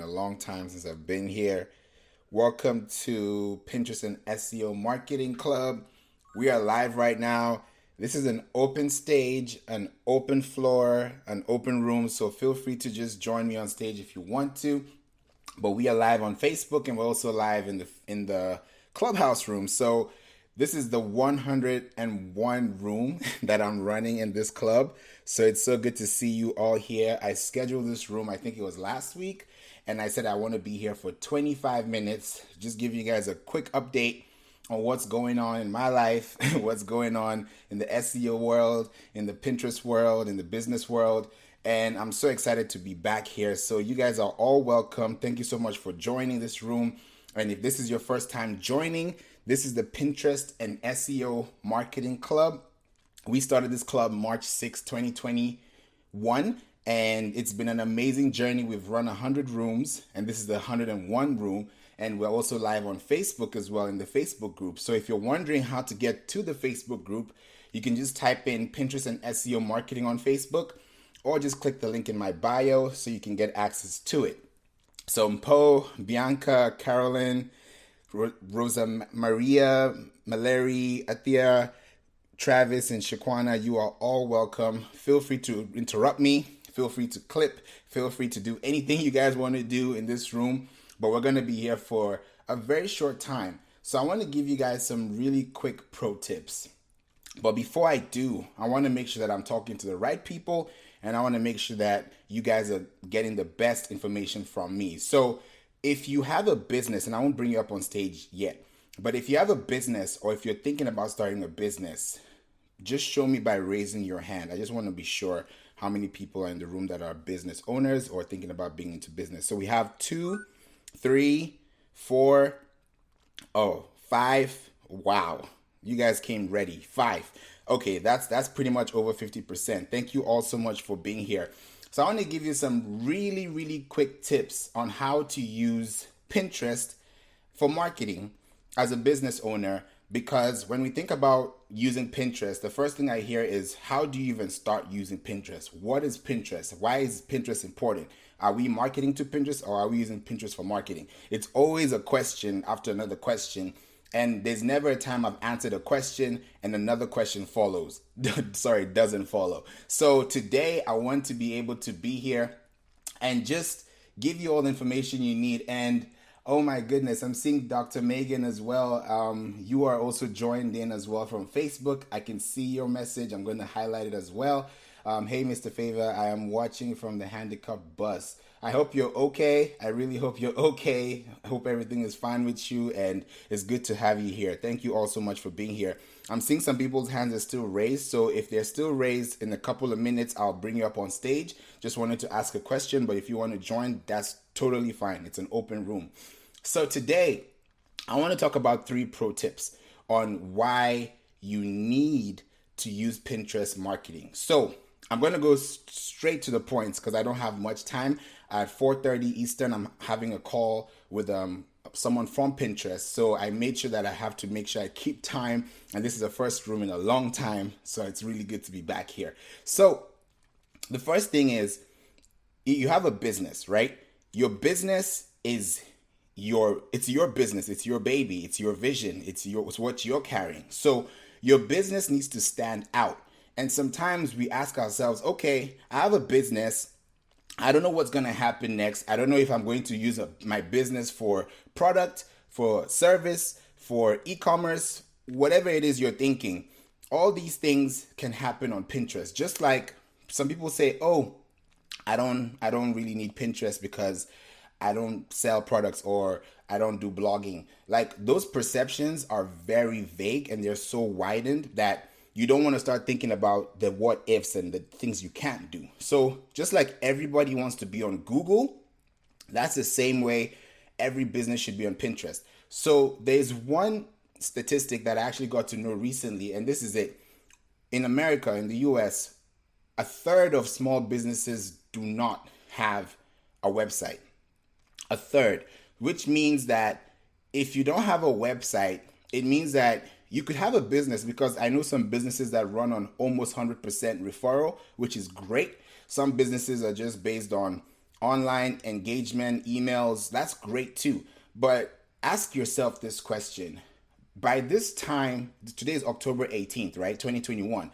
A long time since I've been here. Welcome to Pinterest and SEO Marketing Club. We are live right now. This is an open stage, an open floor, an open room. So feel free to just join me on stage if you want to. But we are live on Facebook and we're also live in the Clubhouse room. So this is the 101 room that I'm running in this club. So it's so good to see you all here. I scheduled this room, I think it was last week. And I said I want to be here for 25 minutes, just give you guys a quick update on what's going on in my life, what's going on in the SEO world, in the Pinterest world, in the business world. And I'm so excited to be back here. So you guys are all welcome. Thank you so much for joining this room. And if this is your first time joining, this is the Pinterest and SEO Marketing Club. We started this club March 6, 2021. And it's been an amazing journey. We've run 100 rooms, and this is the 101 room. And we're also live on Facebook as well in the Facebook group. So if you're wondering how to get to the Facebook group, you can just type in Pinterest and SEO Marketing on Facebook, or just click the link in my bio so you can get access to it. So Mpo, Bianca, Carolyn, Rosa Maria, Mallory, Athea, Travis, and Shaquana, you are all welcome. Feel free to interrupt me. Feel free to clip. Feel free to do anything you guys want to do in this room. But we're going to be here for a very short time. So I want to give you guys some really quick pro tips. But before I do, I want to make sure that I'm talking to the right people. And I want to make sure that you guys are getting the best information from me. So if you have a business, and I won't bring you up on stage yet, but if you have a business or if you're thinking about starting a business, just show me by raising your hand. I just want to be sure how many people are in the room that are business owners or thinking about being into business. So we have 2, 3, 4, 5. Wow. You guys came ready. 5. Okay, that's pretty much over 50%. Thank you all so much for being here. So I want to give you some really, really quick tips on how to use Pinterest for marketing as a business owner. Because when we think about using Pinterest, the first thing I hear is, how do you even start using Pinterest? What is Pinterest? Why is Pinterest important? Are we marketing to Pinterest or are we using Pinterest for marketing? It's always a question after another question. And there's never a time I've answered a question and another question follows. Sorry, doesn't follow. So today I want to be able to be here and just give you all the information you need. And oh my goodness, I'm seeing Dr. Megan as well. You are also joined in as well from Facebook. I can see your message. I'm going to highlight it as well. Hey, Mr. Favour, I am watching from the handicap bus. I hope you're okay. I really hope you're okay. I hope everything is fine with you, and it's good to have you here. Thank you all so much for being here. I'm seeing some people's hands are still raised, so if they're still raised, in a couple of minutes, I'll bring you up on stage. Just wanted to ask a question, but if you want to join, that's totally fine. It's an open room. So today, I want to talk about 3 pro tips on why you need to use Pinterest marketing. So I'm going to go straight to the points because I don't have much time. At 4:30 Eastern, I'm having a call with someone from Pinterest. So I made sure that I have to make sure I keep time. And this is the first room in a long time. So it's really good to be back here. So the first thing is, you have a business, right? Your business is it's your business. It's your baby. It's your vision. It's what you're carrying. So your business needs to stand out. And sometimes we ask ourselves, okay, I have a business. I don't know what's going to happen next. I don't know if I'm going to use my business for product, for service, for e-commerce, whatever it is you're thinking. All these things can happen on Pinterest. Just like some people say, oh, I don't really need Pinterest because I don't sell products or I don't do blogging. Like, those perceptions are very vague and they're so widened that you don't want to start thinking about the what ifs and the things you can't do. So just like everybody wants to be on Google, that's the same way every business should be on Pinterest. So there's one statistic that I actually got to know recently, and this is it. In America, in the US, 1/3 of small businesses do not have a website. 1/3, which means that if you don't have a website, it means that you could have a business, because I know some businesses that run on almost 100% referral, which is great. Some businesses are just based on online engagement, emails, that's great too. But ask yourself this question. By this time, today is October 18th, right? 2021.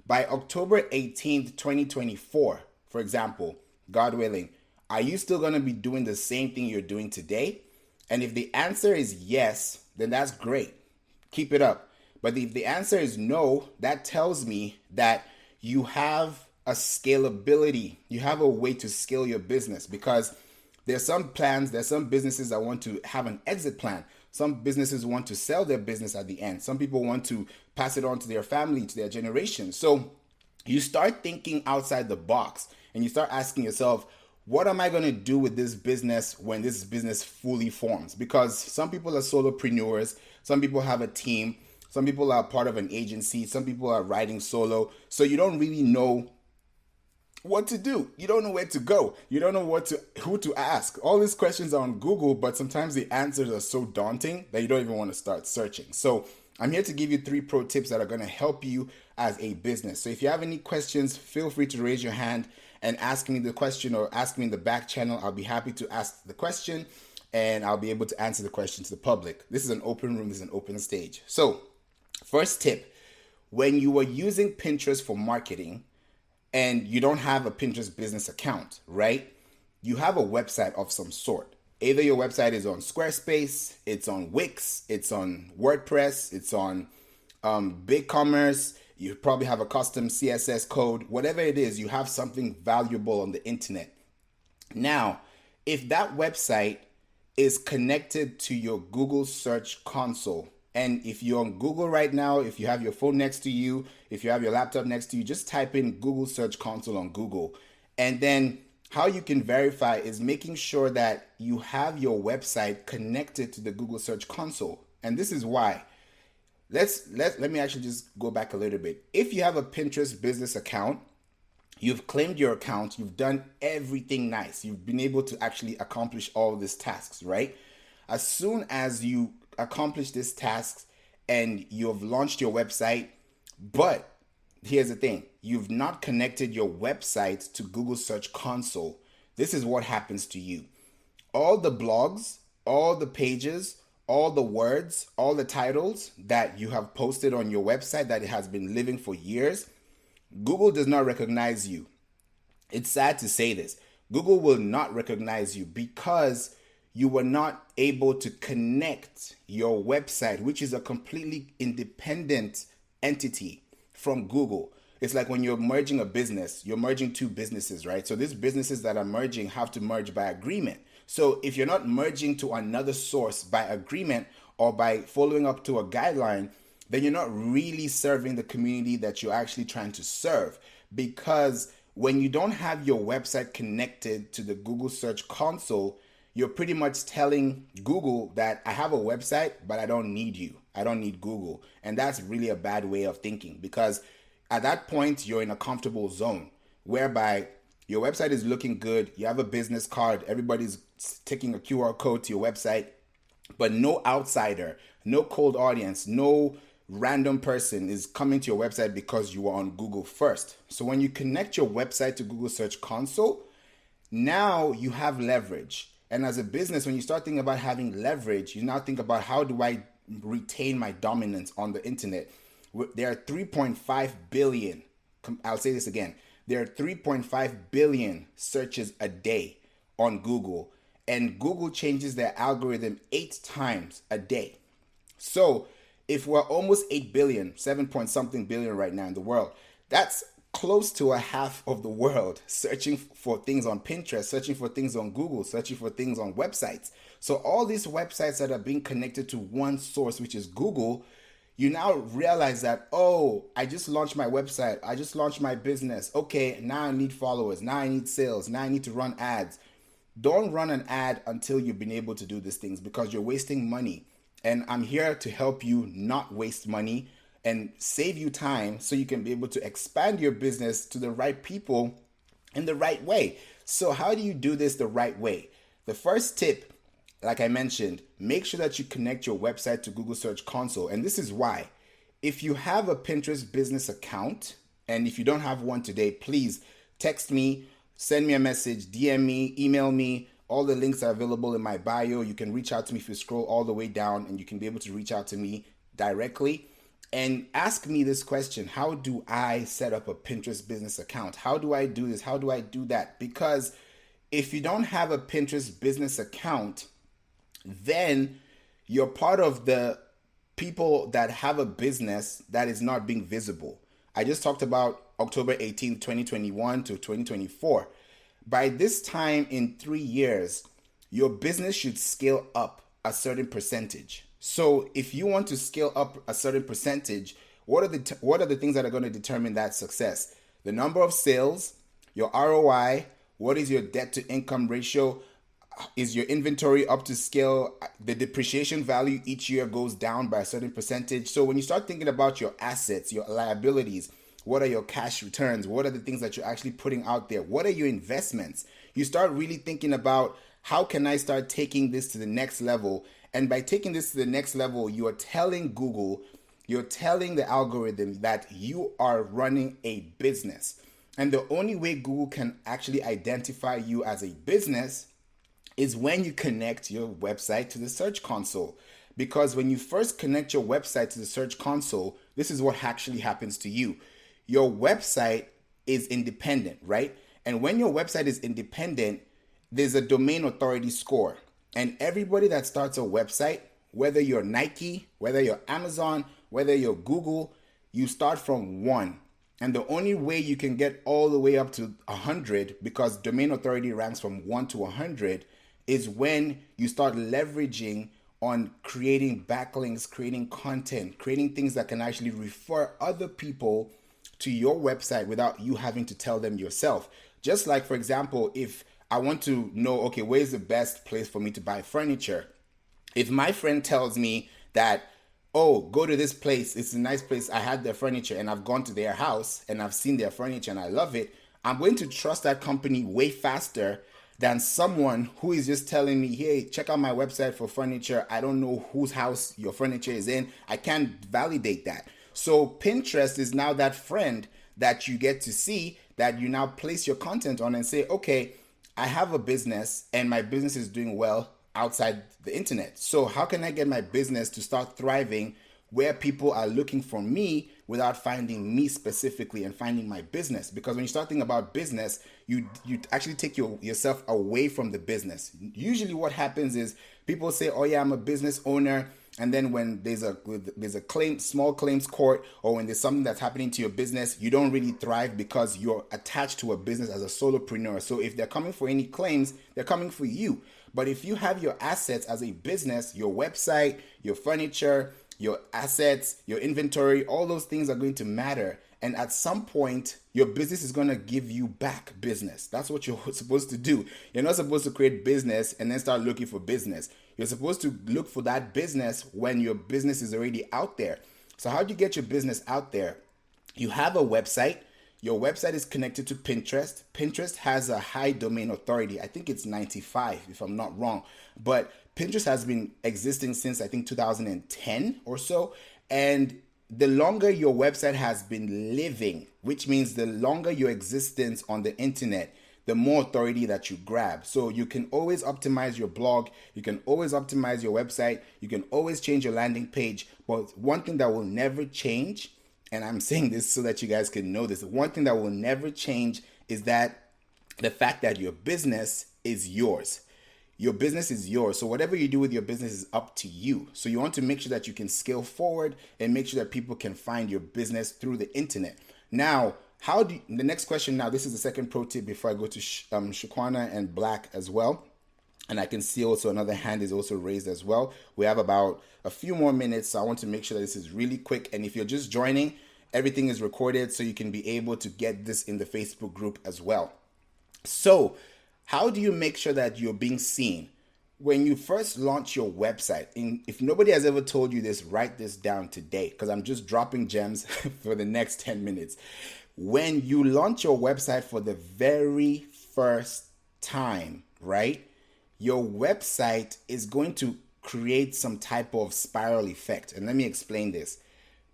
By October 18th, 2024, for example, God willing, are you still going to be doing the same thing you're doing today? And if the answer is yes, then that's great. Keep it up. But if the answer is no, that tells me that you have a scalability. You have a way to scale your business, because there's some plans, there's some businesses that want to have an exit plan. Some businesses want to sell their business at the end. Some people want to pass it on to their family, to their generation. So you start thinking outside the box and you start asking yourself, what am I going to do with this business when this business fully forms? Because some people are solopreneurs, some people have a team, some people are part of an agency, some people are writing solo. So you don't really know what to do. You don't know where to go. You don't know who to ask. All these questions are on Google, but sometimes the answers are so daunting that you don't even want to start searching. So I'm here to give you 3 pro tips that are going to help you as a business. So if you have any questions, feel free to raise your hand and ask me the question, or ask me in the back channel. I'll be happy to ask the question and I'll be able to answer the question to the public. This is an open room. This is an open stage. So first tip, when you are using Pinterest for marketing and you don't have a Pinterest business account, right? You have a website of some sort. Either your website is on Squarespace, it's on Wix, it's on WordPress, it's on BigCommerce. You probably have a custom CSS code. Whatever it is, you have something valuable on the internet. Now, if that website is connected to your Google Search Console, and if you're on Google right now, if you have your phone next to you, if you have your laptop next to you, just type in Google Search Console on Google. And then how you can verify is making sure that you have your website connected to the Google Search Console. And this is why. Let me actually just go back a little bit. If you have a Pinterest business account, you've claimed your account, you've done everything nice. You've been able to actually accomplish all these tasks, right? As soon as you accomplish these tasks and you've launched your website, but here's the thing, you've not connected your website to Google Search Console, this is what happens to you. All the blogs, all the pages, all the words, all the titles that you have posted on your website that it has been living for years, Google does not recognize you. It's sad to say this. Google will not recognize you because you were not able to connect your website, which is a completely independent entity from Google. It's like when you're merging a business, you're merging 2 businesses, right? So these businesses that are merging have to merge by agreement. So if you're not merging to another source by agreement or by following up to a guideline, then you're not really serving the community that you're actually trying to serve. Because when you don't have your website connected to the Google Search Console, you're pretty much telling Google that I have a website, but I don't need you. I don't need Google. And that's really a bad way of thinking, because at that point, you're in a comfortable zone whereby your website is looking good. You have a business card. Everybody's taking a QR code to your website, but no outsider, no cold audience, no random person is coming to your website because you are on Google first. So when you connect your website to Google Search Console, now you have leverage. And as a business, when you start thinking about having leverage, you now think about, how do I retain my dominance on the internet? There are 3.5 billion, I'll say this again, there are 3.5 billion searches a day on Google, and Google changes their algorithm 8 times a day. So if we're almost 8 billion, 7 point something billion right now in the world, that's close to a half of the world searching for things on Pinterest, searching for things on Google, searching for things on websites. So all these websites that are being connected to one source, which is Google, you now realize that, oh, I just launched my website. I just launched my business. Okay, now I need followers. Now I need sales. Now I need to run ads. Don't run an ad until you've been able to do these things, because you're wasting money. And I'm here to help you not waste money and save you time so you can be able to expand your business to the right people in the right way. So how do you do this the right way? The first tip, like I mentioned, make sure that you connect your website to Google Search Console. And this is why. If you have a Pinterest business account, and if you don't have one today, please text me, send me a message, DM me, email me. All the links are available in my bio. You can reach out to me if you scroll all the way down, and you can be able to reach out to me directly and ask me this question: how do I set up a Pinterest business account? How do I do this? How do I do that? Because if you don't have a Pinterest business account, then you're part of the people that have a business that is not being visible. I just talked about October 18th, 2021 to 2024. By this time in 3 years, your business should scale up a certain percentage. So if you want to scale up a certain percentage, what are the things that are going to determine that success? The number of sales, your ROI, what is your debt to income ratio? Is your inventory up to scale? The depreciation value each year goes down by a certain percentage. So when you start thinking about your assets, your liabilities, what are your cash returns? What are the things that you're actually putting out there? What are your investments? You start really thinking about, how can I start taking this to the next level? And by taking this to the next level, you are telling Google, you're telling the algorithm that you are running a business. And the only way Google can actually identify you as a business is when you connect your website to the Search Console. Because when you first connect your website to the Search Console, this is what actually happens to you. Your website is independent, right? And when your website is independent, there's a domain authority score. And everybody that starts a website, whether you're Nike, whether you're Amazon, whether you're Google, you start from 1. And the only way you can get all the way up to 100, because domain authority ranks from 1 to 100, is when you start leveraging on creating backlinks, creating content, creating things that can actually refer other people to your website without you having to tell them yourself. Just like, for example, if I want to know, okay, where's the best place for me to buy furniture? If my friend tells me that, oh, go to this place, it's a nice place, I had their furniture and I've gone to their house and I've seen their furniture and I love it, I'm going to trust that company way faster than someone who is just telling me, hey, check out my website for furniture. I don't know whose house your furniture is in. I can't validate that. So Pinterest is now that friend that you get to see, that you now place your content on and say, okay, I have a business and my business is doing well outside the internet. So how can I get my business to start thriving where people are looking for me without finding me specifically and finding my business? Because when you start thinking about business, you actually take yourself away from the business. Usually what happens is people say, oh yeah, I'm a business owner. And then when there's a claim, small claims court, or when there's something that's happening to your business, you don't really thrive because you're attached to a business as a solopreneur. So if they're coming for any claims, they're coming for you. But if you have your assets as a business, your website, your furniture, your assets, your inventory, all those things are going to matter. And at some point, your business is going to give you back business. That's what you're supposed to do. You're not supposed to create business and then start looking for business. You're supposed to look for that business when your business is already out there. So how do you get your business out there? You have a website. Your website is connected to Pinterest. Pinterest has a high domain authority. I think it's 95, if I'm not wrong. But Pinterest has been existing since, I think, 2010 or so. And the longer your website has been living, which means the longer your existence on the internet, the more authority that you grab. So you can always optimize your blog. You can always optimize your website. You can always change your landing page. But one thing that will never change, and I'm saying this so that you guys can know this, one thing that will never change is that the fact that your business is yours. Your business is yours. So whatever you do with your business is up to you. So you want to make sure that you can scale forward and make sure that people can find your business through the internet. Now, the next question now, this is the second pro tip before I go to Shukwana and Black as well. And I can see also another hand is also raised as well. We have about a few more minutes, so I want to make sure that this is really quick. And if you're just joining, everything is recorded so you can be able to get this in the Facebook group as well. So how do you make sure that you're being seen? When you first launch your website, if nobody has ever told you this, write this down today, because I'm just dropping gems for the next 10 minutes. When you launch your website for the very first time, right? Your website is going to create some type of spiral effect. And let me explain this.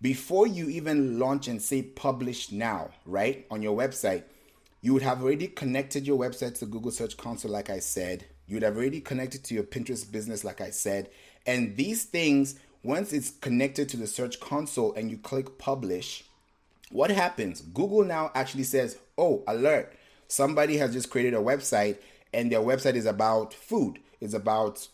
Before you even launch and say publish now, right, on your website, you would have already connected your website to Google Search Console, like I said. You would have already connected to your Pinterest business, like I said. And these things, once it's connected to the Search Console and you click publish, what happens? Google now actually says, oh, alert, somebody has just created a website and their website is about food. It's about,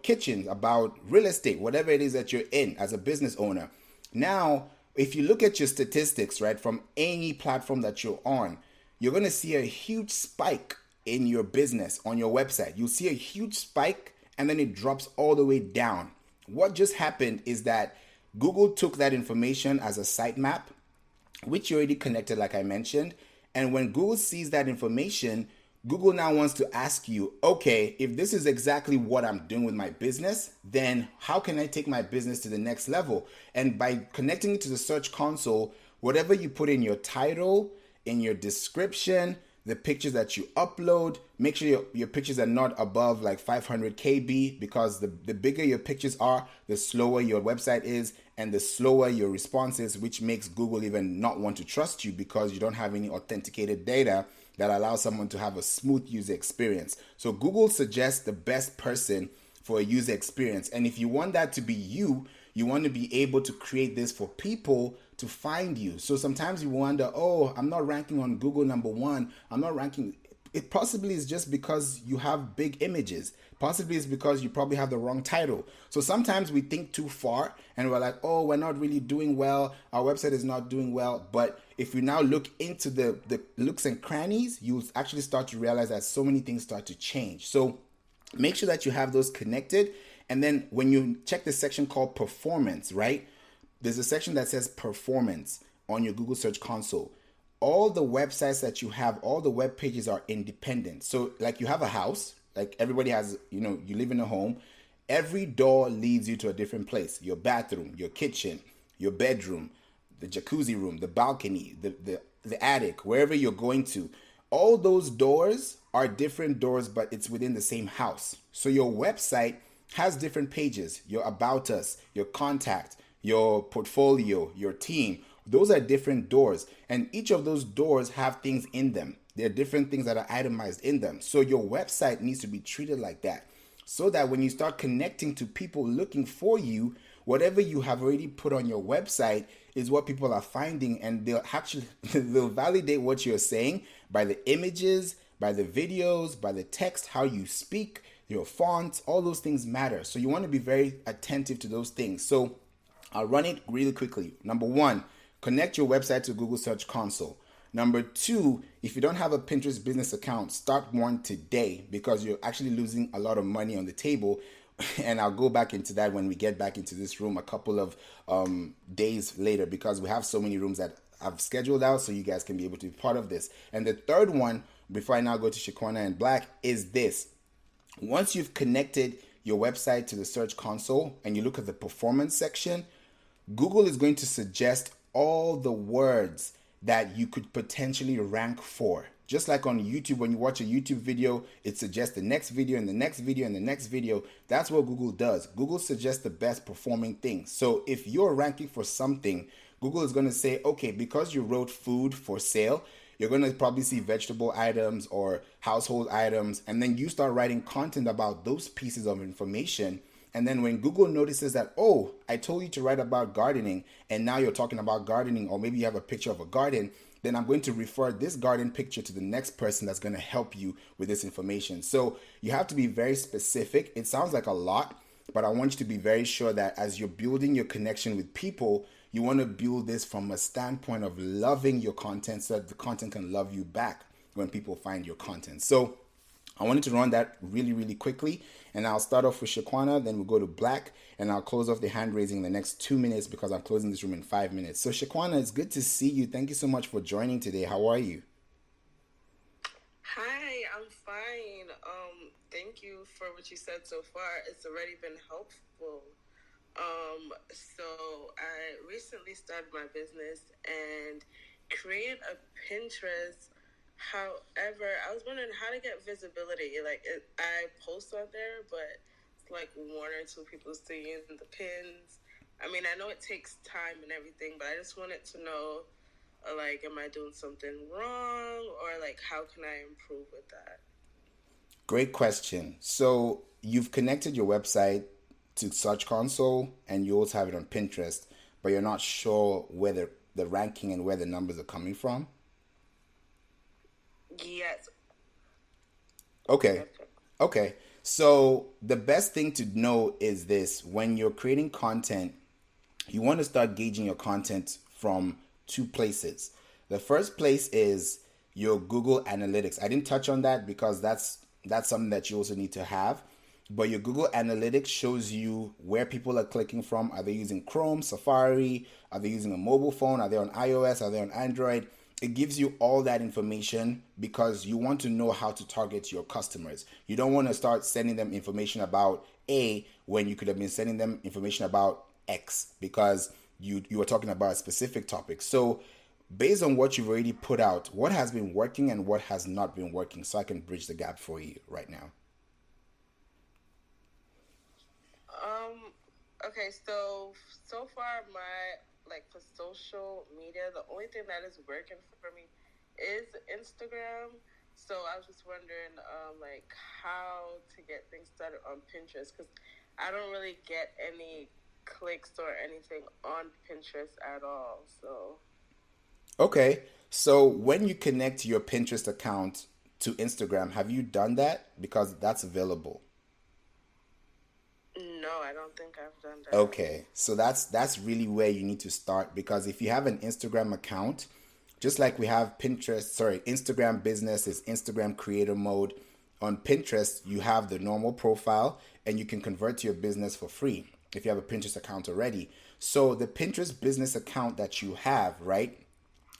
kitchens, about real estate, whatever it is that you're in as a business owner. Now, if you look at your statistics, right, from any platform that you're on, you're going to see a huge spike in your business on your website. You'll see a huge spike and then it drops all the way down. What just happened is that Google took that information as a sitemap, which you already connected, like I mentioned. And when Google sees that information, Google now wants to ask you, okay, if this is exactly what I'm doing with my business, then how can I take my business to the next level? And by connecting it to the Search Console, whatever you put in your title, in your description, the pictures that you upload, make sure your pictures are not above like 500 KB, because the bigger your pictures are, the slower your website is and the slower your response is, which makes Google even not want to trust you because you don't have any authenticated data that allows someone to have a smooth user experience. So Google suggests the best person for a user experience. And if you want that to be you, you want to be able to create this for people to find you. So sometimes you wonder, oh, I'm not ranking on Google #1. I'm not ranking. It possibly is just because you have big images. Possibly it's because you probably have the wrong title. So sometimes we think too far and we're like, oh, we're not really doing well. Our website is not doing well. But if you now look into the nooks and crannies, you'll actually start to realize that so many things start to change. So make sure that you have those connected. And then when you check the section called performance, right? There's a section that says performance on your Google Search Console. All the websites that you have, all the web pages are independent. So like you have a house, like everybody has, you live in a home. Every door leads you to a different place. Your bathroom, your kitchen, your bedroom, the jacuzzi room, the balcony, the attic, wherever you're going to. All those doors are different doors, but it's within the same house. So your website has different pages. Your about us, your contact, your portfolio, your team. Those are different doors. And each of those doors have things in them. There are different things that are itemized in them. So your website needs to be treated like that, so that when you start connecting to people looking for you, whatever you have already put on your website is what people are finding, and they'll validate what you're saying by the images, by the videos, by the text, how you speak, your font. All those things matter. So you want to be very attentive to those things. So I'll run it really quickly. Number 1, connect your website to Google Search Console. Number 2, if you don't have a Pinterest business account, start one today, because you're actually losing a lot of money on the table. And I'll go back into that when we get back into this room a couple of days later, because we have so many rooms that I've scheduled out so you guys can be able to be part of this. And the third one, before I now go to Shaquana and Black, is this. Once you've connected your website to the Search Console and you look at the performance section, Google is going to suggest all the words that you could potentially rank for. Just like on YouTube, when you watch a YouTube video, it suggests the next video and the next video and the next video. That's what Google does. Google suggests the best performing things. So if you're ranking for something, Google is going to say, okay, because you wrote food for sale, you're going to probably see vegetable items or household items. And then you start writing content about those pieces of information. And then when Google notices that, oh, I told you to write about gardening, and now you're talking about gardening, or maybe you have a picture of a garden, then I'm going to refer this garden picture to the next person that's going to help you with this information. So you have to be very specific. It sounds like a lot, but I want you to be very sure that as you're building your connection with people, you want to build this from a standpoint of loving your content so that the content can love you back when people find your content. So I wanted to run that really, really quickly. And I'll start off with Shaquana, then we'll go to Black, and I'll close off the hand raising in the next 2 minutes because I'm closing this room in 5 minutes. So Shaquana, it's good to see you. Thank you so much for joining today. How are you? Hi, I'm fine. Thank you for what you said so far. It's already been helpful. So I recently started my business and created a Pinterest. However, I was wondering how to get visibility. I post on there, but it's like 1 or 2 people seeing the pins. I mean, I know it takes time and everything, but I just wanted to know Like, am I doing something wrong, or like, how can I improve with that? Great question. So you've connected your website to Search Console and you also have it on Pinterest, but you're not sure where the ranking and where the numbers are coming from. Yes. Okay. Yes. Okay. So the best thing to know is this: when you're creating content, you want to start gauging your content from two places. The first place is your Google Analytics. I didn't touch on that because that's something that you also need to have. But your Google Analytics shows you where people are clicking from. Are they using Chrome, Safari? Are they using a mobile phone? Are they on iOS? Are they on Android? It gives you all that information because you want to know how to target your customers. You don't want to start sending them information about A when you could have been sending them information about X because you were talking about a specific topic. So based on what you've already put out, what has been working and what has not been working, so I can bridge the gap for you right now. Okay, so far my, like, for social media, the only thing that is working for me is Instagram. So I was just wondering, like, how to get things started on Pinterest, because I don't really get any clicks or anything on Pinterest at all. So Okay, so when you connect your Pinterest account to Instagram, have you done that? Because that's available. no, I don't think I've done that. Okay, so that's really where you need to start because if you have an Instagram account, just like we have Pinterest, sorry, Instagram business is Instagram creator mode. On Pinterest, you have the normal profile and you can convert to your business for free if you have a Pinterest account already. So the Pinterest business account that you have, right?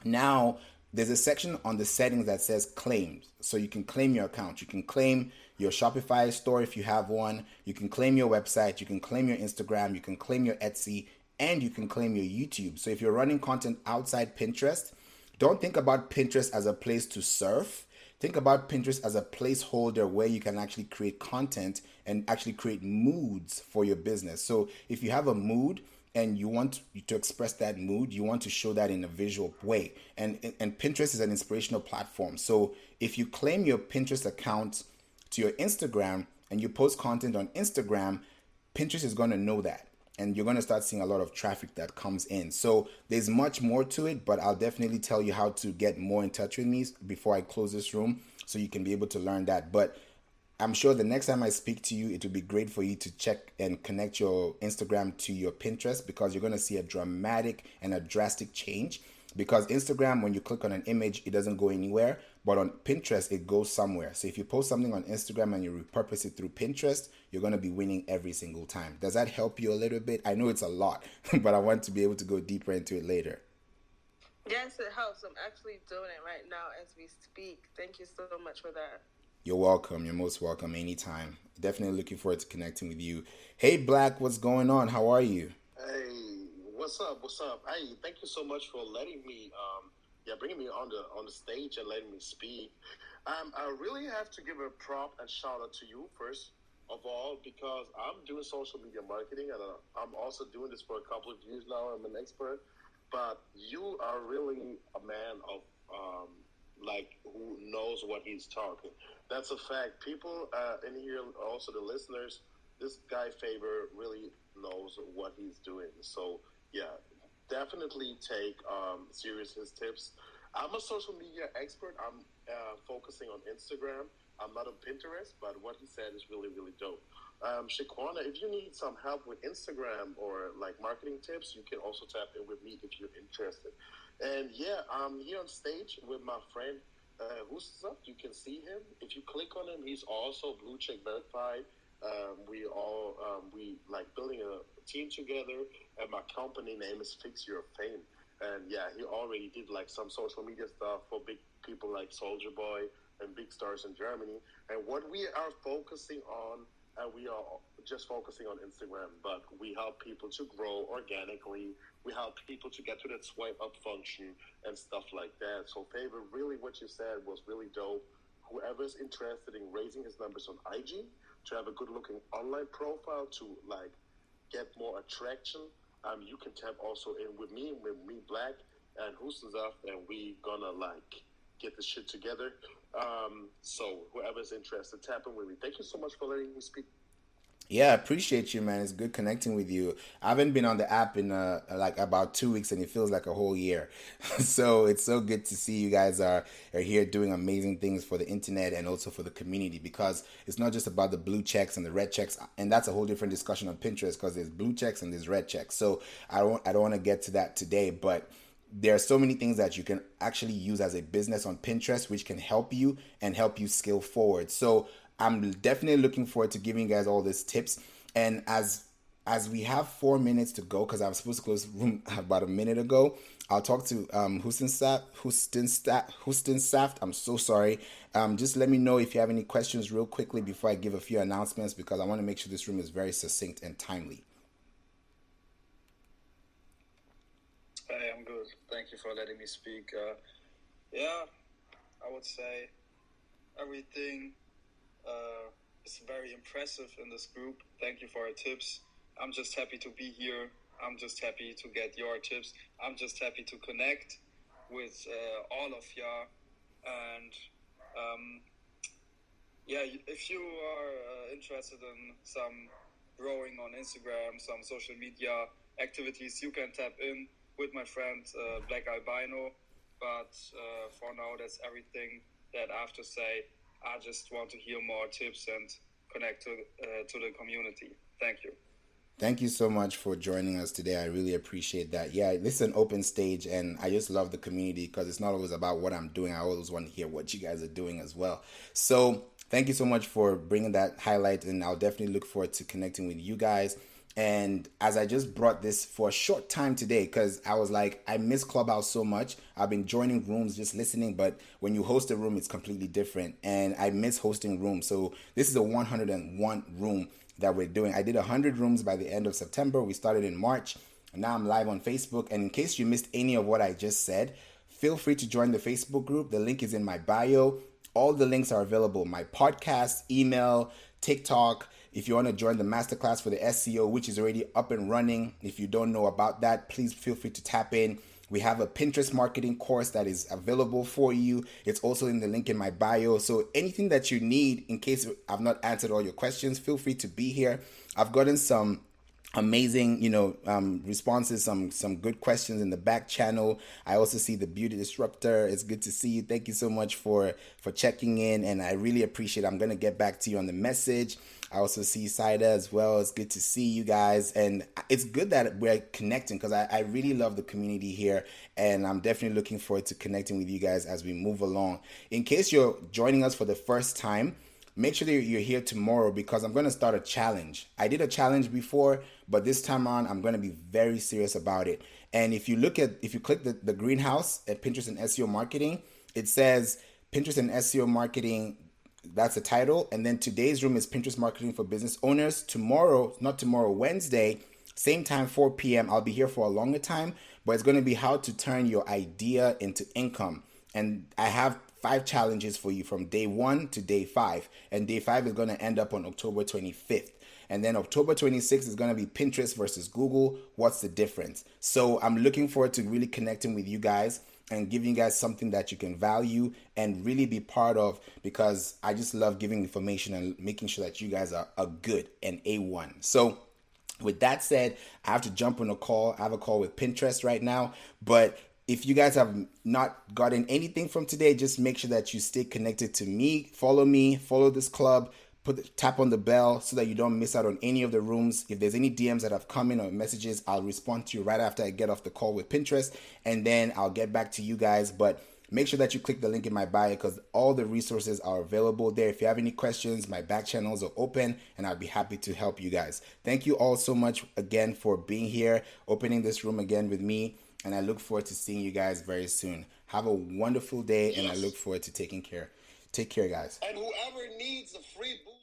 Now, there's a section on the settings that says claims. So you can claim your account. You can claim your Shopify store if you have one. You can claim your website. You can claim your Instagram. You can claim your Etsy. And you can claim your YouTube. So if you're running content outside Pinterest, don't think about Pinterest as a place to surf. Think about Pinterest as a placeholder where you can actually create content and actually create moods for your business. So if you have a mood, and you want to express that mood, you want to show that in a visual way. And Pinterest is an inspirational platform. So if you claim your Pinterest account to your Instagram and you post content on Instagram, Pinterest is going to know that. And you're going to start seeing a lot of traffic that comes in. So there's much more to it, but I'll definitely tell you how to get more in touch with me before I close this room so you can be able to learn that. But I'm sure the next time I speak to you, it will be great for you to check and connect your Instagram to your Pinterest because you're going to see a dramatic and a drastic change. Because Instagram, when you click on an image, it doesn't go anywhere. But on Pinterest, it goes somewhere. So if you post something on Instagram and you repurpose it through Pinterest, you're going to be winning every single time. Does that help you a little bit? I know it's a lot, but I want to be able to go deeper into it later. Yes, it helps. I'm actually doing it right now as we speak. Thank you so much for that. You're welcome. You're most welcome anytime. Definitely looking forward to connecting with you. Hey, Black, what's going on? How are you? Hey, what's up? What's up? Hey, thank you so much for letting me, bringing me on the stage and letting me speak. I really have to give a prop and shout out to you first of all because I'm doing social media marketing and I'm also doing this for a couple of years now. I'm an expert, but you are really a man of like who knows what he's talking. That's a fact. People in here, also the listeners, this guy Favour really knows what he's doing. So yeah, definitely take serious his tips. I'm a social media expert. I'm focusing on Instagram. I'm not on Pinterest, but what he said is really, really dope. Shaquana, if you need some help with Instagram or like marketing tips, you can also tap in with me if you're interested. And yeah, I'm here on stage with my friend who's up. You can see him. If you click on him, he's also blue check verified. We like building a team together, and my company name is Fix Your Fame. And yeah, he already did like some social media stuff for big people like Soldier Boy and big stars in Germany. And what we are focusing on, and we are just focusing on Instagram, but we help people to grow organically. We help people to get to that swipe up function and stuff like that. So, Favor, really what you said was really dope. Whoever's interested in raising his numbers on IG, to have a good looking online profile, to like get more attraction, you can tap also in with me Black. and Hustensaft, and we gonna like get this shit together. So whoever's interested, tap in with me. Thank you so much for letting me speak. Yeah, I appreciate you, man. It's good connecting with you. I haven't been on the app in like about 2 weeks, and it feels like a whole year. So it's so good to see you guys are here doing amazing things for the internet and also for the community, because it's not just about the blue checks and the red checks, and that's a whole different discussion on Pinterest, because there's blue checks and there's red checks. So I don't want to get to that today, but there are so many things that you can actually use as a business on Pinterest, which can help you and help you scale forward. So I'm definitely looking forward to giving you guys all these tips. And as we have 4 minutes to go, because I was supposed to close the room about a minute ago, I'll talk to Houston Saft. I'm so sorry. Just let me know if you have any questions real quickly before I give a few announcements, because I want to make sure this room is very succinct and timely. Hey, I'm good. Thank you for letting me speak. Yeah, I would say everything is very impressive in this group. Thank you for your tips. I'm just happy to be here. I'm just happy to get your tips. I'm just happy to connect with all of y'all. And yeah, if you are interested in some growing on Instagram, some social media activities, you can tap in with my friend Black Albino. But for now, that's everything that I have to say. I just want to hear more tips and connect to the community. Thank you. Thank you so much for joining us today. I really appreciate that. Yeah, this is an open stage, and I just love the community because it's not always about what I'm doing. I always want to hear what you guys are doing as well. So thank you so much for bringing that highlight, and I'll definitely look forward to connecting with you guys. And as I just brought this for a short time today, because I was like, I miss Clubhouse so much. I've been joining rooms, just listening, but when you host a room, it's completely different. And I miss hosting rooms. So this is a 101 room that we're doing. I did 100 rooms by the end of September. We started in March. And now I'm live on Facebook. And in case you missed any of what I just said, feel free to join the Facebook group. The link is in my bio. All the links are available. My podcast, email, TikTok. If you want to join the masterclass for the SEO, which is already up and running, if you don't know about that, please feel free to tap in. We have a Pinterest marketing course that is available for you. It's also in the link in my bio. So anything that you need, in case I've not answered all your questions, feel free to be here. I've gotten some amazing responses, some good questions in the back channel. I also see the Beauty Disruptor. It's good to see you. Thank you so much for checking in, and I really appreciate it. I'm going to get back to you on the message. I also see Saida as well. It's good to see you guys, and it's good that we're connecting, because I really love the community here, and I'm definitely looking forward to connecting with you guys as we move along. In case you're joining us for the first time, make sure that you're here tomorrow, because I'm going to start a challenge. I did a challenge before, but this time on, I'm going to be very serious about it. And if you click the greenhouse at Pinterest and SEO marketing, it says Pinterest and SEO marketing. That's the title. And then today's room is Pinterest marketing for business owners. Wednesday, same time, 4 p.m. I'll be here for a longer time, but it's going to be how to turn your idea into income. And I have 5 challenges for you from day 1 to day 5. And day 5 is going to end up on October 25th. And then October 26th is going to be Pinterest versus Google. What's the difference? So I'm looking forward to really connecting with you guys and giving you guys something that you can value and really be part of, because I just love giving information and making sure that you guys are good and A1. So with that said, I have to jump on a call. I have a call with Pinterest right now, but if you guys have not gotten anything from today, just make sure that you stay connected to me, follow this club, tap on the bell so that you don't miss out on any of the rooms. If there's any DMs that have come in or messages, I'll respond to you right after I get off the call with Pinterest, and then I'll get back to you guys. But make sure that you click the link in my bio, because all the resources are available there. If you have any questions, my back channels are open, and I'll be happy to help you guys. Thank you all so much again for being here, opening this room again with me, and I look forward to seeing you guys very soon. Have a wonderful day, and I look forward to taking care. Take care, guys. And whoever needs a free boost.